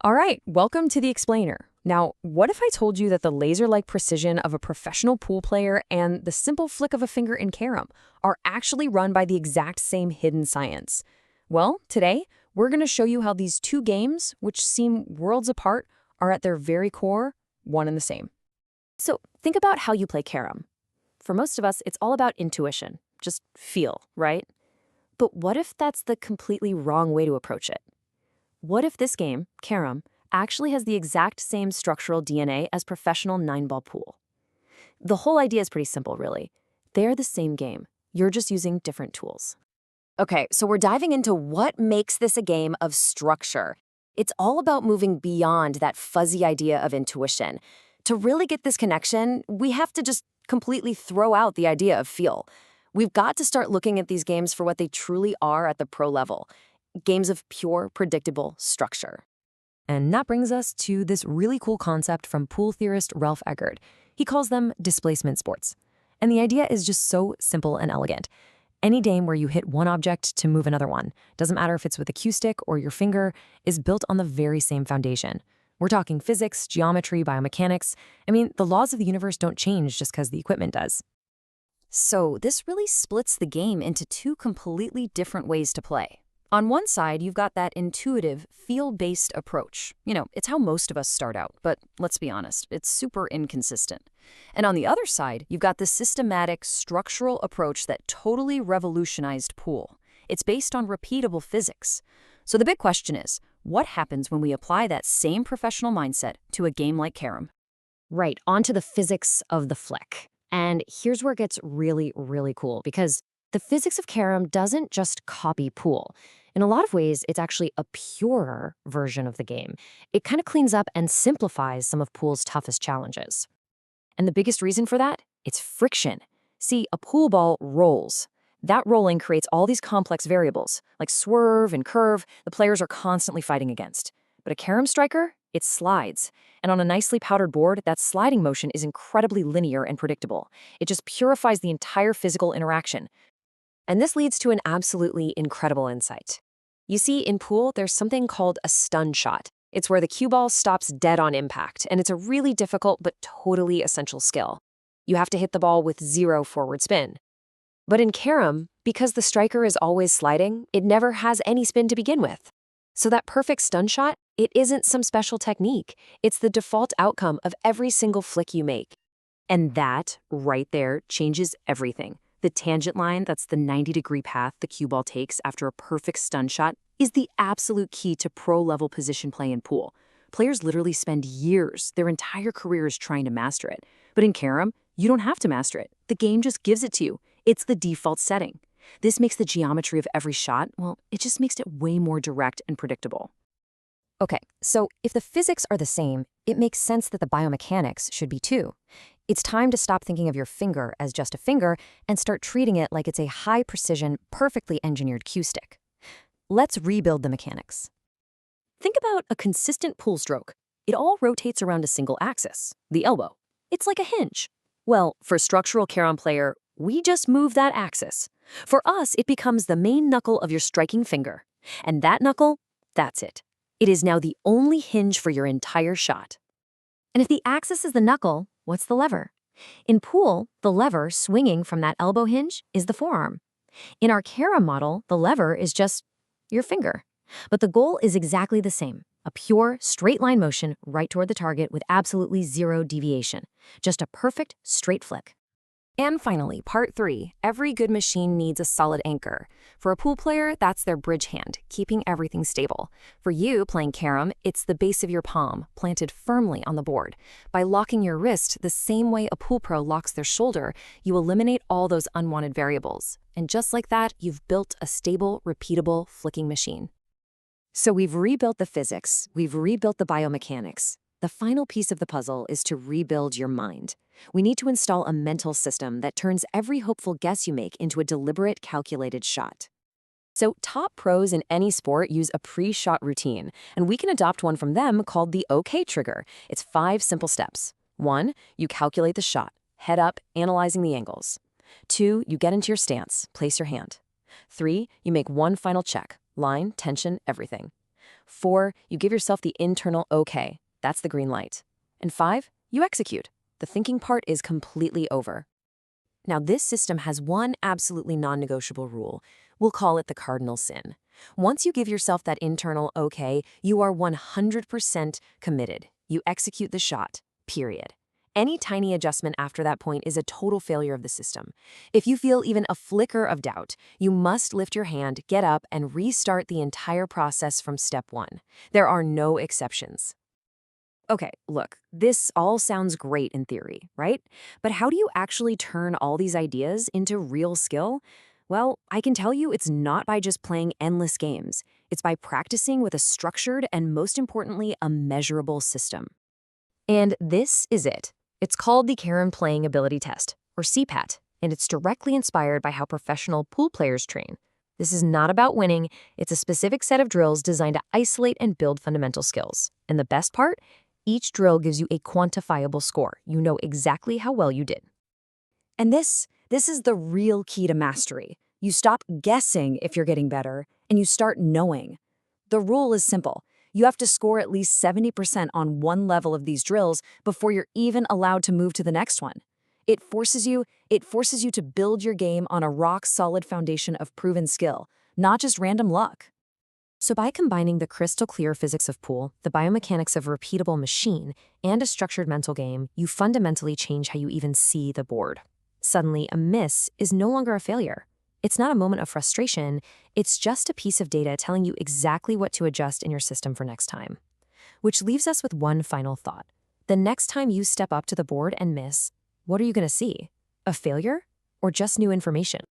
All right, welcome to the Explainer. Now, what if I told you that the laser-like precision of a professional pool player and the simple flick of a finger in carom are actually run by the exact same hidden science? Well, today, we're going to show you how these two games, which seem worlds apart, are at their very core one and the same. So think about how you play carom. For most of us, it's all about intuition, just feel, right? But what if that's the completely wrong way to approach it? What if this game, carom, actually has the exact same structural DNA as professional nine-ball pool? The whole idea is pretty simple, really. They're the same game. You're just using different tools. Okay, so we're diving into what makes this a game of structure. It's all about moving beyond that fuzzy idea of intuition. To really get this connection, we have to just completely throw out the idea of feel. We've got to start looking at these games for what they truly are at the pro level. Games of pure, predictable structure. And that brings us to this really cool concept from pool theorist Ralph Eggert. He calls them displacement sports. And the idea is just so simple and elegant. Any game where you hit one object to move another one, doesn't matter if it's with a cue stick or your finger, is built on the very same foundation. We're talking physics, geometry, biomechanics. I mean, the laws of the universe don't change just because the equipment does. So this really splits the game into two completely different ways to play. On one side, you've got that intuitive, feel-based approach. It's how most of us start out, but let's be honest, it's super inconsistent. And on the other side, you've got the systematic, structural approach that totally revolutionized pool. It's based on repeatable physics. So the big question is, what happens when we apply that same professional mindset to a game like carom? Right, onto the physics of the flick. And here's where it gets really, really cool, because the physics of carom doesn't just copy pool. In a lot of ways, it's actually a purer version of the game. It kind of cleans up and simplifies some of pool's toughest challenges. And the biggest reason for that? It's friction. See, a pool ball rolls. That rolling creates all these complex variables, like swerve and curve, the players are constantly fighting against. But a carom striker, it slides. And on a nicely powdered board, that sliding motion is incredibly linear and predictable. It just purifies the entire physical interaction. And this leads to an absolutely incredible insight. You see, in pool, there's something called a stun shot. It's where the cue ball stops dead on impact, and it's a really difficult but totally essential skill. You have to hit the ball with zero forward spin. But in carom, because the striker is always sliding, it never has any spin to begin with. So that perfect stun shot, it isn't some special technique. It's the default outcome of every single flick you make. And that, right there, changes everything. The tangent line, that's the 90-degree path the cue ball takes after a perfect stun shot, is the absolute key to pro-level position play in pool. Players literally spend years, their entire careers trying to master it. But in carom, you don't have to master it. The game just gives it to you. It's the default setting. This makes the geometry of every shot, well, it just makes it way more direct and predictable. Okay, so if the physics are the same, it makes sense that the biomechanics should be too. It's time to stop thinking of your finger as just a finger and start treating it like it's a high-precision, perfectly engineered cue stick. Let's rebuild the mechanics. Think about a consistent pool stroke. It all rotates around a single axis, the elbow. It's like a hinge. Well, for a structural carom player, we just move that axis. For us, it becomes the main knuckle of your striking finger. And that knuckle, that's it. It is now the only hinge for your entire shot. And if the axis is the knuckle, what's the lever? In pool, the lever swinging from that elbow hinge is the forearm. In our carom model, the lever is just your finger. But the goal is exactly the same. A pure, straight-line motion right toward the target with absolutely zero deviation. Just a perfect, straight flick. And finally, part 3, every good machine needs a solid anchor. For a pool player, that's their bridge hand, keeping everything stable. For you, playing carom, it's the base of your palm, planted firmly on the board. By locking your wrist the same way a pool pro locks their shoulder, you eliminate all those unwanted variables. And just like that, you've built a stable, repeatable, flicking machine. So we've rebuilt the physics, we've rebuilt the biomechanics. The final piece of the puzzle is to rebuild your mind. We need to install a mental system that turns every hopeful guess you make into a deliberate, calculated shot. So top pros in any sport use a pre-shot routine, and we can adopt one from them called the OK trigger. It's 5 simple steps. 1, you calculate the shot, head up, analyzing the angles. 2, you get into your stance, place your hand. 3, you make one final check, line, tension, everything. 4, you give yourself the internal okay. That's the green light. And 5, you execute. The thinking part is completely over. Now, this system has one absolutely non-negotiable rule. We'll call it the cardinal sin. Once you give yourself that internal okay, you are 100% committed. You execute the shot, period. Any tiny adjustment after that point is a total failure of the system. If you feel even a flicker of doubt, you must lift your hand, get up, and restart the entire process from step 1. There are no exceptions. Okay, look, this all sounds great in theory, right? But how do you actually turn all these ideas into real skill? Well, I can tell you it's not by just playing endless games. It's by practicing with a structured and, most importantly, a measurable system. And this is it. It's called the Carrom Playing Ability Test, or CPAT, and it's directly inspired by how professional pool players train. This is not about winning. It's a specific set of drills designed to isolate and build fundamental skills. And the best part? Each drill gives you a quantifiable score. You know exactly how well you did. And this is the real key to mastery. You stop guessing if you're getting better, and you start knowing. The rule is simple. You have to score at least 70% on one level of these drills before you're even allowed to move to the next one. It forces you to build your game on a rock-solid foundation of proven skill, not just random luck. So by combining the crystal-clear physics of pool, the biomechanics of a repeatable machine, and a structured mental game, you fundamentally change how you even see the board. Suddenly, a miss is no longer a failure. It's not a moment of frustration, it's just a piece of data telling you exactly what to adjust in your system for next time. Which leaves us with one final thought. The next time you step up to the board and miss, what are you going to see? A failure? Or just new information?